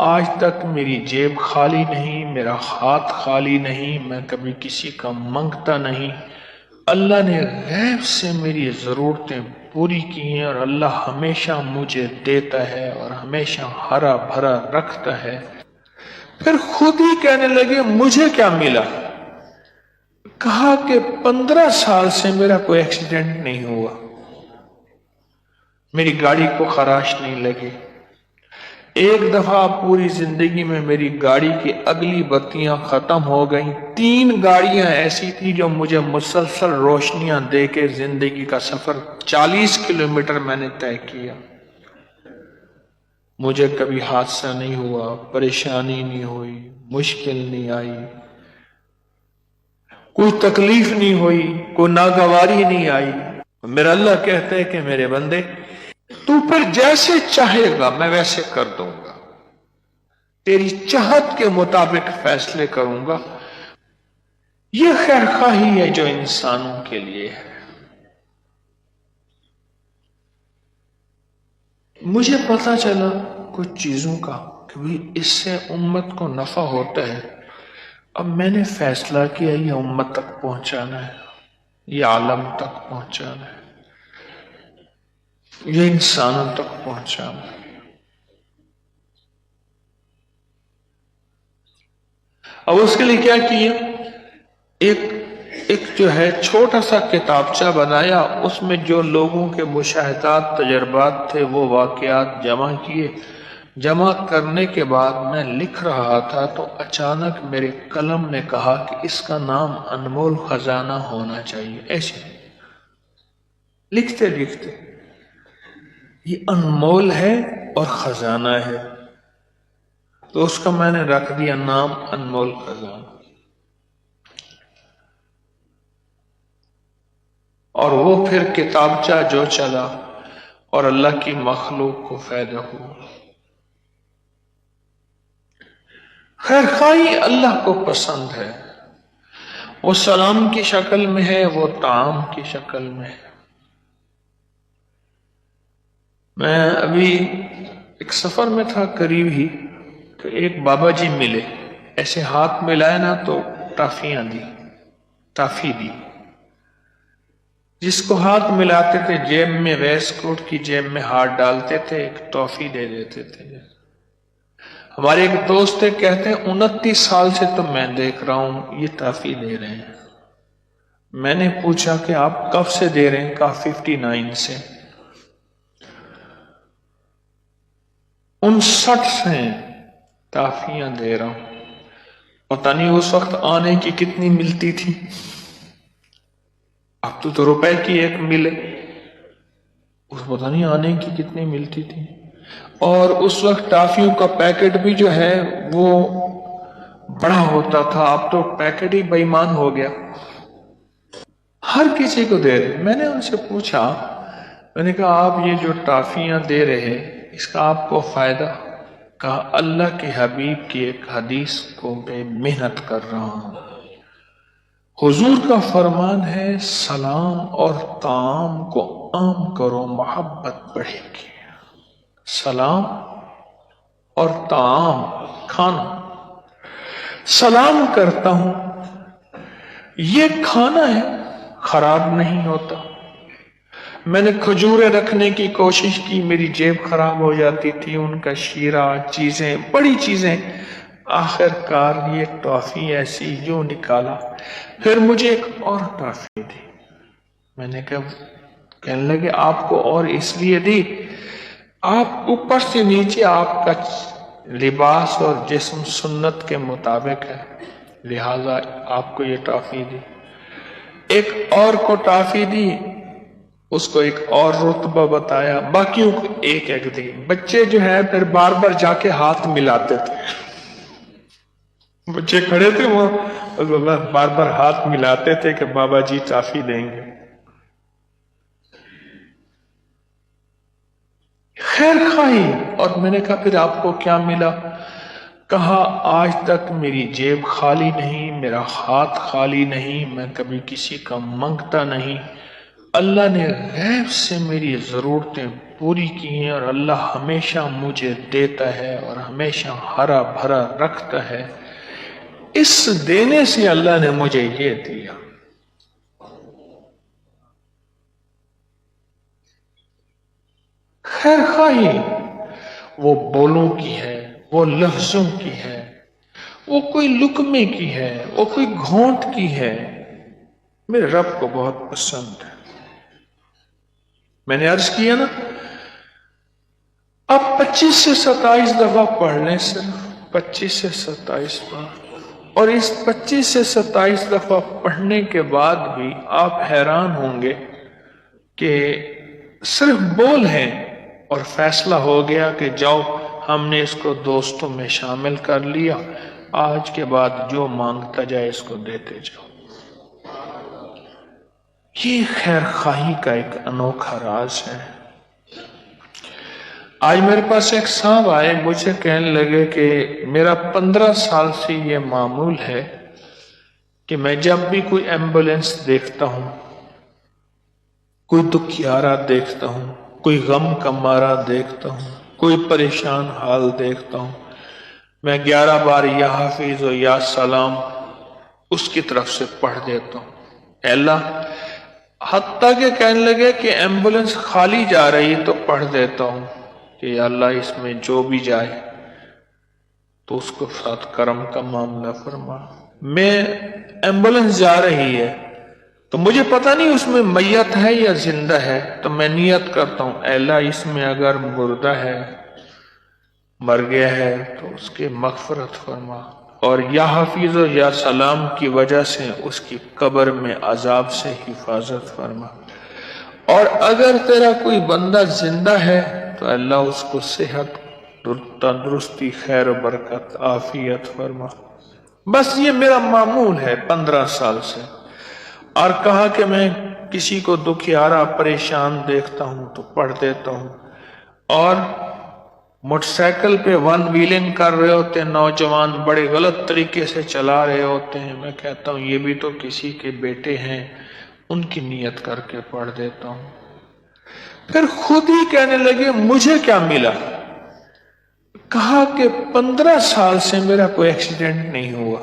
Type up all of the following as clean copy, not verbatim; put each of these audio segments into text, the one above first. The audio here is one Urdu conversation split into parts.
آج تک میری جیب خالی نہیں، میرا ہاتھ خالی نہیں، میں کبھی کسی کا منگتا نہیں۔ اللہ نے غیب سے میری ضرورتیں پوری کی ہیں، اور اللہ ہمیشہ مجھے دیتا ہے اور ہمیشہ ہرا بھرا رکھتا ہے۔ پھر خود ہی کہنے لگے مجھے کیا ملا؟ کہا کہ 15 سال سے میرا کوئی ایکسیڈنٹ نہیں ہوا، میری گاڑی کو خراش نہیں لگی، ایک دفعہ پوری زندگی میں میری گاڑی کی اگلی بتیاں ختم ہو گئیں، 3 گاڑیاں ایسی تھی جو مجھے مسلسل روشنیاں دے کے زندگی کا سفر 40 کلومیٹر میں نے طے کیا۔ مجھے کبھی حادثہ نہیں ہوا، پریشانی نہیں ہوئی، مشکل نہیں آئی، کوئی تکلیف نہیں ہوئی، کوئی ناگواری نہیں آئی۔ میرا اللہ کہتا ہے کہ میرے بندے تو پھر جیسے چاہے گا میں ویسے کر دوں گا، تیری چاہت کے مطابق فیصلے کروں گا۔ یہ خیر خواہی ہے جو انسانوں کے لیے ہے۔ مجھے پتا چلا کچھ چیزوں کا کہ اس سے امت کو نفع ہوتا ہے، اب میں نے فیصلہ کیا یہ امت تک پہنچانا ہے، یہ عالم تک پہنچانا ہے، یہ انسانوں تک پہنچانا ہے۔ اب اس کے لیے کیا کیا؟ ایک جو ہے چھوٹا سا کتابچہ بنایا، اس میں جو لوگوں کے مشاہدات تجربات تھے وہ واقعات جمع کیے۔ جمع کرنے کے بعد میں لکھ رہا تھا تو اچانک میرے قلم نے کہا کہ اس کا نام انمول خزانہ ہونا چاہیے۔ ایسے لکھتے لکھتے یہ انمول ہے اور خزانہ ہے، تو اس کا میں نے رکھ دیا نام انمول خزانہ، اور وہ پھر کتابچہ جو چلا اور اللہ کی مخلوق کو فائدہ ہوا۔ خیر خواہی اللہ کو پسند ہے، وہ سلام کی شکل میں ہے، وہ طعام کی شکل میں ہے۔ میں ابھی ایک سفر میں تھا قریب ہی، تو ایک بابا جی ملے، ایسے ہاتھ ملائے نا تو ٹافی دی، جس کو ہاتھ ملاتے تھے جیب میں ویسٹ کوٹ کی جیب میں ہاتھ ڈالتے تھے، ایک ٹافی دے دیتے تھے۔ ہمارے ایک دوست تھے، کہتے ہیں 29 سال سے تو میں دیکھ رہا ہوں یہ ٹافی دے رہے ہیں۔ میں نے پوچھا کہ آپ کب سے دے رہے ہیں؟ کہا 59 سے۔ 59 سے ٹافیاں دے رہا ہوں۔ پتہ نہیں اس وقت آنے کی کتنی ملتی تھی، اب تو روپے کی ایک ملے، اس پتہ نہیں آنے کی کتنی ملتی تھی۔ اور اس وقت ٹافیوں کا پیکٹ بھی جو ہے وہ بڑا ہوتا تھا، اب تو پیکٹ ہی بے ایمان ہو گیا، ہر کسی کو دے رہے۔ میں نے ان سے پوچھا، میں نے کہا آپ یہ جو ٹافیاں دے رہے اس کا آپ کو فائدہ؟ کہا اللہ کے حبیب کی ایک حدیث کو میں محنت کر رہا ہوں، حضور کا فرمان ہے سلام اور طعام کو عام کرو، محبت بڑھے گی۔ سلام اور طعام، کھانا، سلام کرتا ہوں، یہ کھانا ہے، خراب نہیں ہوتا۔ میں نے کھجوریں رکھنے کی کوشش کی، میری جیب خراب ہو جاتی تھی، ان کا شیرہ، چیزیں، بڑی چیزیں، آخر کار یہ ٹافی ایسی جو نکالا۔ پھر مجھے ایک اور ٹافی دی، میں نے کہنے لگے آپ کو اور اس لیے دی، آپ اوپر سے نیچے آپ کا لباس اور جسم سنت کے مطابق ہے، لہذا آپ کو یہ ٹافی دی۔ ایک اور کو ٹافی دی، اس کو ایک اور رتبہ بتایا، باقیوں کو ایک ایک دی۔ بچے جو ہے پھر بار بار جا کے ہاتھ ملاتے تھے، بچے کھڑے تھے وہ بار بار ہاتھ ملاتے تھے کہ بابا جی ٹافی دیں گے۔ خیر خواہی۔ اور میں نے کہا پھر آپ کو کیا ملا؟ کہا آج تک میری جیب خالی نہیں، میرا ہاتھ خالی نہیں، میں کبھی کسی کا منگتا نہیں۔ اللہ نے غیب سے میری ضرورتیں پوری کی ہیں، اور اللہ ہمیشہ مجھے دیتا ہے اور ہمیشہ ہرا بھرا رکھتا ہے۔ اس دینے سے اللہ نے مجھے یہ دیا۔ خیر خواہی وہ بولوں کی ہے، وہ لفظوں کی ہے، وہ کوئی لقمے کی ہے، وہ کوئی گھونٹ کی ہے، میرے رب کو بہت پسند ہے۔ میں نے عرض کیا نا، اب 25 سے 27 دفعہ پڑھ لیں، صرف 25 سے 27 بار، اور اس 25 سے 27 دفعہ پڑھنے کے بعد بھی آپ حیران ہوں گے کہ صرف بول ہیں اور فیصلہ ہو گیا کہ جاؤ ہم نے اس کو دوستوں میں شامل کر لیا، آج کے بعد جو مانگتا جائے اس کو دیتے جاؤ۔ یہ خیر خواہی کا ایک انوکھا راز ہے۔ آج میرے پاس ایک صاحب آئے، مجھے کہنے لگے کہ میرا 15 سال سے یہ معمول ہے کہ میں جب بھی کوئی ایمبولینس دیکھتا ہوں، کوئی دکھیارا دیکھتا ہوں، کوئی غم کا مارا دیکھتا ہوں، کوئی پریشان حال دیکھتا ہوں، میں 11 بار یا حافظ و یا سلام اس کی طرف سے پڑھ دیتا ہوں۔ اے اللہ، حتیٰ کہ کہنے لگے کہ ایمبولینس خالی جا رہی تو پڑھ دیتا ہوں کہ یا اللہ اس میں جو بھی جائے تو اس کو ساتھ کرم کا معاملہ فرما۔ میں ایمبولینس جا رہی ہے تو مجھے پتہ نہیں اس میں میت ہے یا زندہ ہے، تو میں نیت کرتا ہوں اے اللہ اس میں اگر مردہ ہے، مر گیا ہے، تو اس کے مغفرت فرما، اور یا حافظ و یا سلام کی وجہ سے اس کی قبر میں عذاب سے حفاظت فرما، اور اگر تیرا کوئی بندہ زندہ ہے تو اللہ اس کو صحت، تندرستی، خیر و برکت، عافیت فرما۔ بس یہ میرا معمول ہے 15 سال سے۔ اور کہا کہ میں کسی کو دکھیارا پریشان دیکھتا ہوں تو پڑھ دیتا ہوں، اور موٹر سائیکل پہ 1 ویلنگ کر رہے ہوتے ہیں نوجوان، بڑے غلط طریقے سے چلا رہے ہوتے ہیں، میں کہتا ہوں یہ بھی تو کسی کے بیٹے ہیں، ان کی نیت کر کے پڑھ دیتا ہوں۔ پھر خود ہی کہنے لگے مجھے کیا ملا؟ کہا کہ 15 سال سے میرا کوئی ایکسیڈنٹ نہیں ہوا،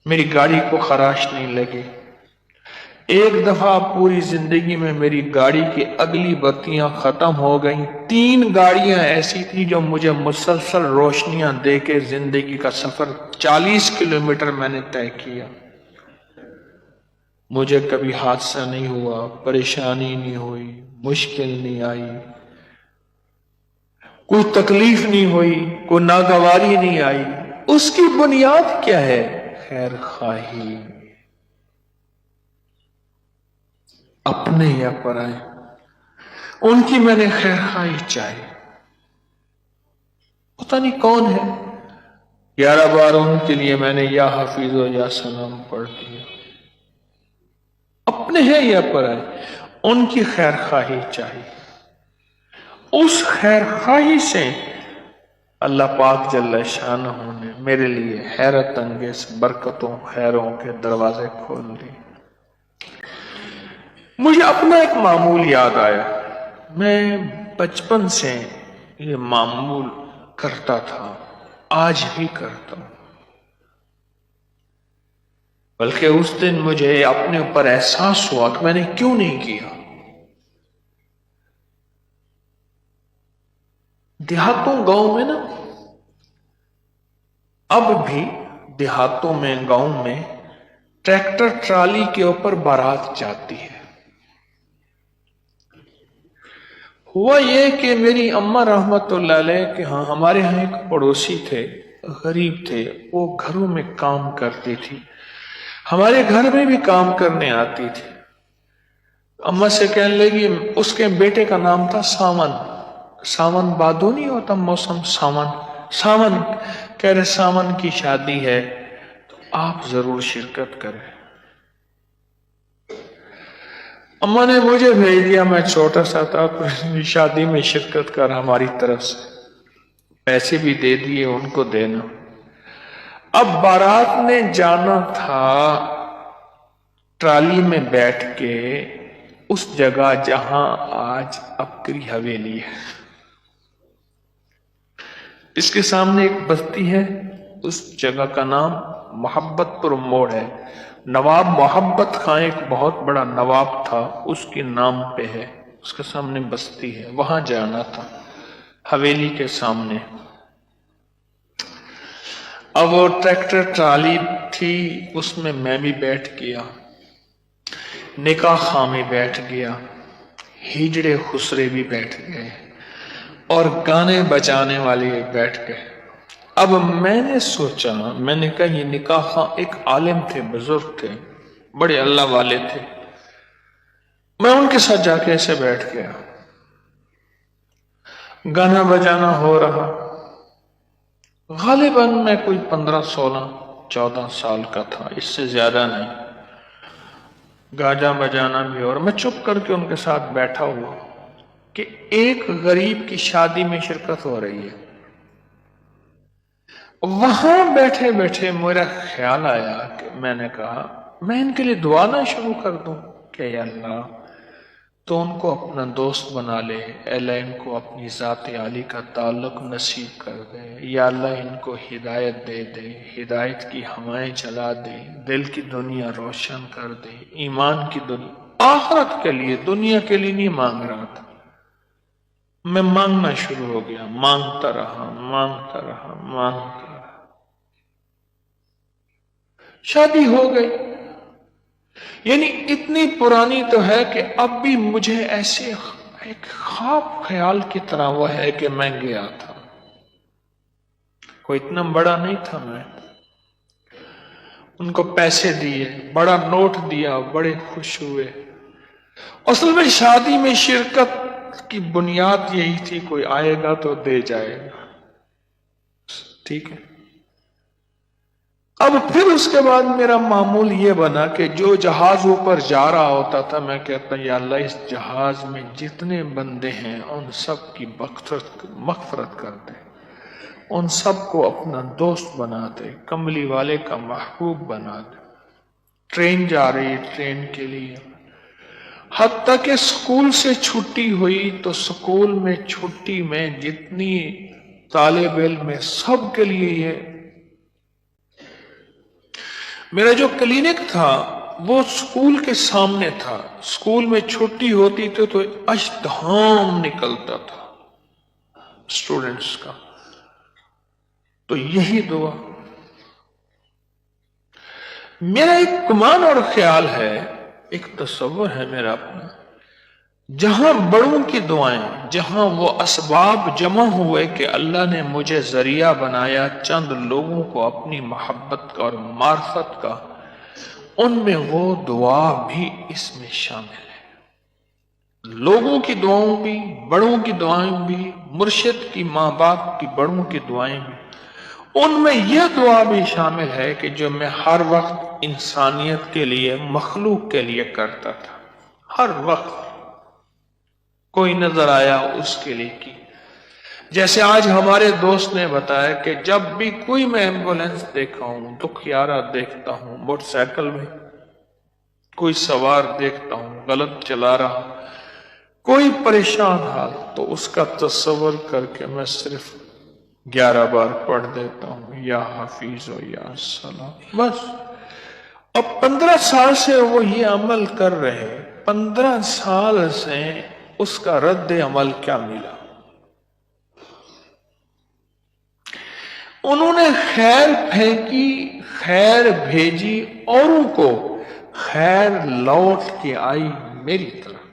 میری گاڑی کو خراش نہیں لگی، ایک دفعہ پوری زندگی میں میری گاڑی کی اگلی بتیاں ختم ہو گئیں، 3 گاڑیاں ایسی تھی جو مجھے مسلسل روشنیاں دے کے زندگی کا سفر 40 کلومیٹر میں نے طے کیا، مجھے کبھی حادثہ نہیں ہوا، پریشانی نہیں ہوئی، مشکل نہیں آئی، کوئی تکلیف نہیں ہوئی، کوئی ناگواری نہیں آئی۔ اس کی بنیاد کیا ہے؟ خیر خواہی، اپنے یا پرائے، ان کی میں نے خیر خواہی چاہی۔ پتہ نہیں کون ہے، 11 بار ان کے لیے میں نے یا حافظ و یا سلام پڑھ دیا۔ اپنے ہیں یا پرائے، ان کی خیر خواہی چاہیے۔ اس خیر خواہی سے اللہ پاک جل شانہ نے میرے لیے حیرت انگیز برکتوں، خیروں کے دروازے کھول دیے۔ مجھے اپنا ایک معمول یاد آیا، میں بچپن سے یہ معمول کرتا تھا، آج بھی کرتا ہوں، بلکہ اس دن مجھے اپنے اوپر احساس ہوا کہ میں نے کیوں نہیں کیا۔ دیہاتوں گاؤں میں نا، اب بھی دیہاتوں میں گاؤں میں ٹریکٹر ٹرالی کے اوپر بارات جاتی ہے۔ ہوا یہ کہ میری اماں رحمت اللہ علیہ کے ہاں، ہمارے ہاں ایک پڑوسی تھے، غریب تھے، وہ گھروں میں کام کرتی تھی، ہمارے گھر میں بھی کام کرنے آتی تھی۔ اماں سے کہنے لگی، اس کے بیٹے کا نام تھا ساون، ساون بادو نہیں ہوتا موسم، ساون، ساون کہہ رہے ساون کی شادی ہے تو آپ ضرور شرکت کریں۔ اماں نے مجھے بھیج دیا، میں چھوٹا سا تھا، شادی میں شرکت کر، ہماری طرف سے پیسے بھی دے دیے، ان کو دینا۔ اب بارات نے جانا تھا ٹرالی میں بیٹھ کے اس جگہ جہاں آج اپکری حویلی ہے، اس کے سامنے ایک بستی ہے، اس جگہ کا نام محبت پر موڑ ہے۔ نواب محبت خان ایک بہت بڑا نواب تھا، اس کے نام پہ ہے، اس کے سامنے بستی ہے، وہاں جانا تھا، حویلی کے سامنے۔ اب وہ ٹریکٹر ٹرالی تھی، اس میں بھی بیٹھ گیا، نکاح خاں میں بیٹھ گیا، ہجڑے خسرے بھی بیٹھ گئے اور گانے بجانے والے بیٹھ گئے۔ اب میں نے سوچا، میں نے کہا یہ نکاح خاں ایک عالم تھے، بزرگ تھے، بڑے اللہ والے تھے، میں ان کے ساتھ جا کے ایسے بیٹھ گیا، گانا بجانا ہو رہا، غالباً میں کوئی 15 16 14 سال کا تھا، اس سے زیادہ نہیں، گاجا بجانا بھی ہو رہا، میں چپ کر کے ان کے ساتھ بیٹھا ہوا کہ ایک غریب کی شادی میں شرکت ہو رہی ہے۔ وہاں بیٹھے بیٹھے میرا خیال آیا کہ میں نے کہا میں ان کے لیے دعا نہ شروع کر دوں کہ یا اللہ تو ان کو اپنا دوست بنا لے، اے اللہ ان کو اپنی ذات عالی کا تعلق نصیب کر دے، یا اللہ ان کو ہدایت دے دے، ہدایت کی ہوائیں چلا دے، دل کی دنیا روشن کر دے، ایمان کی دنیا، آخرت کے لیے، دنیا کے لیے نہیں مانگ رہا تھا، میں مانگنا شروع ہو گیا، مانگتا رہا مانگتا رہا مانگتا رہا، شادی ہو گئی، یعنی اتنی پرانی تو ہے کہ اب بھی مجھے ایسے ایک خواب خیال کی طرح وہ ہے کہ میں گیا تھا، کوئی اتنا بڑا نہیں تھا، میں ان کو پیسے دیے، بڑا نوٹ دیا، بڑے خوش ہوئے۔ اصل میں شادی میں شرکت کی بنیاد یہی تھی کوئی آئے گا تو دے جائے گا، ٹھیک ہے۔ اب پھر اس کے بعد میرا معمول یہ بنا کہ جو جہاز اوپر جا رہا ہوتا تھا میں کہتا یا اللہ اس جہاز میں جتنے بندے ہیں ان سب کی مغفرت کر دے، ان سب کو اپنا دوست بنا دے، کملی والے کا محبوب بنا دے۔ ٹرین جا رہی ہے، ٹرین کے لیے حتیٰ کہ سکول سے چھٹی ہوئی تو سکول میں چھٹی میں جتنی طالب علم ہے سب کے لیے یہ، میرا جو کلینک تھا وہ سکول کے سامنے تھا، سکول میں چھٹی ہوتی تھی تو اشتہام نکلتا تھا اسٹوڈنٹس کا، تو یہی دعا میرا ایک گمان اور خیال ہے، ایک تصور ہے میرا اپنا، جہاں بڑوں کی دعائیں، جہاں وہ اسباب جمع ہوئے کہ اللہ نے مجھے ذریعہ بنایا چند لوگوں کو اپنی محبت کا اور معرفت کا، ان میں وہ دعا بھی اس میں شامل ہے، لوگوں کی دعاؤں بھی، بڑوں کی دعائیں بھی، مرشد کی، ماں باپ کی، بڑوں کی دعائیں بھی، ان میں یہ دعا بھی شامل ہے کہ جو میں ہر وقت انسانیت کے لیے، مخلوق کے لیے کرتا تھا، ہر وقت کوئی نظر آیا اس کے لیے کی، جیسے آج ہمارے دوست نے بتایا کہ جب بھی کوئی میں ایمبولینس دیکھا ہوں، دکھیارا دیکھتا ہوں، موٹر سائیکل میں کوئی سوار دیکھتا ہوں غلط چلا رہا، کوئی پریشان حال، تو اس کا تصور کر کے میں صرف 11 بار پڑھ دیتا ہوں یا حفیظ و یا سلام، بس۔ اب 15 سال سے وہ یہ عمل کر رہے، 15 سال سے اس کا رد عمل کیا ملا؟ انہوں نے خیر پھینکی، خیر بھیجی اوروں کو، خیر لوٹ کے آئی میری طرف۔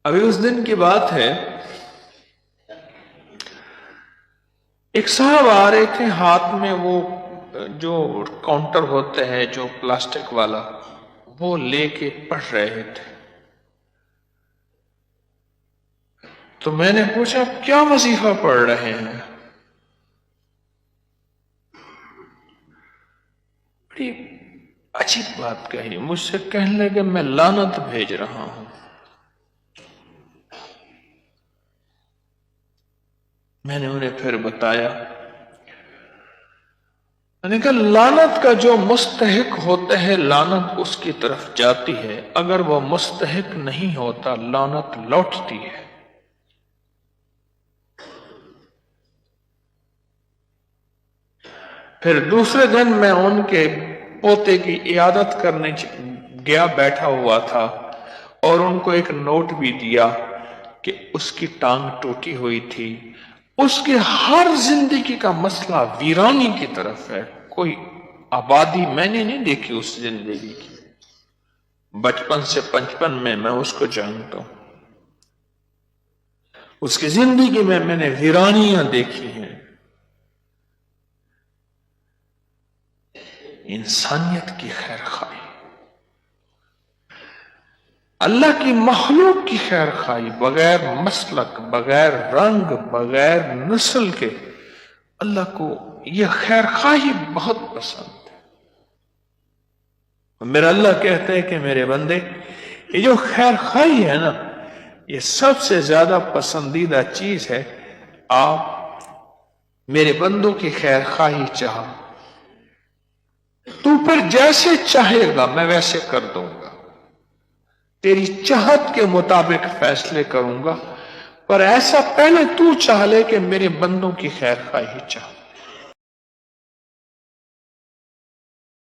ابھی اس دن کی بات ہے، ایک صاحب آ رہے تھے، ہاتھ میں وہ جو کاؤنٹر ہوتے ہیں جو پلاسٹک والا، وہ لے کے پڑھ رہے تھے، تو میں نے پوچھا کیا وظیفہ پڑھ رہے ہیں؟ بڑی عجیب بات کہی، مجھ سے کہنے لگے میں لعنت بھیج رہا ہوں۔ میں نے انہیں پھر بتایا یعنی کہ لعنت کا جو مستحق ہوتا ہے لعنت اس کی طرف جاتی ہے، اگر وہ مستحق نہیں ہوتا لعنت لوٹتی ہے۔ پھر دوسرے دن میں ان کے پوتے کی عیادت کرنے گیا، بیٹھا ہوا تھا، اور ان کو ایک نوٹ بھی دیا کہ اس کی ٹانگ ٹوٹی ہوئی تھی، اس کی ہر زندگی کا مسئلہ ویرانی کی طرف ہے، کوئی آبادی میں نے نہیں دیکھی اس زندگی کی، بچپن سے 55 میں اس کو جانتا ہوں، اس کی زندگی میں نے ویرانیاں دیکھی ہیں۔ انسانیت کی خیر خواہی، اللہ کی مخلوق کی خیر خواہی، بغیر مسلک، بغیر رنگ، بغیر نسل کے، اللہ کو یہ خیر خواہی بہت پسند ہے۔ میرا اللہ کہتا ہے کہ میرے بندے، یہ جو خیر خواہی ہے نا، یہ سب سے زیادہ پسندیدہ چیز ہے۔ آپ میرے بندوں کی خیر خواہی چاہو تو پھر جیسے چاہے گا میں ویسے کر دوں گا، تیری چاہت کے مطابق فیصلے کروں گا، پر ایسا پہلے تو چاہ لے کہ میرے بندوں کی خیر خواہی چاہ۔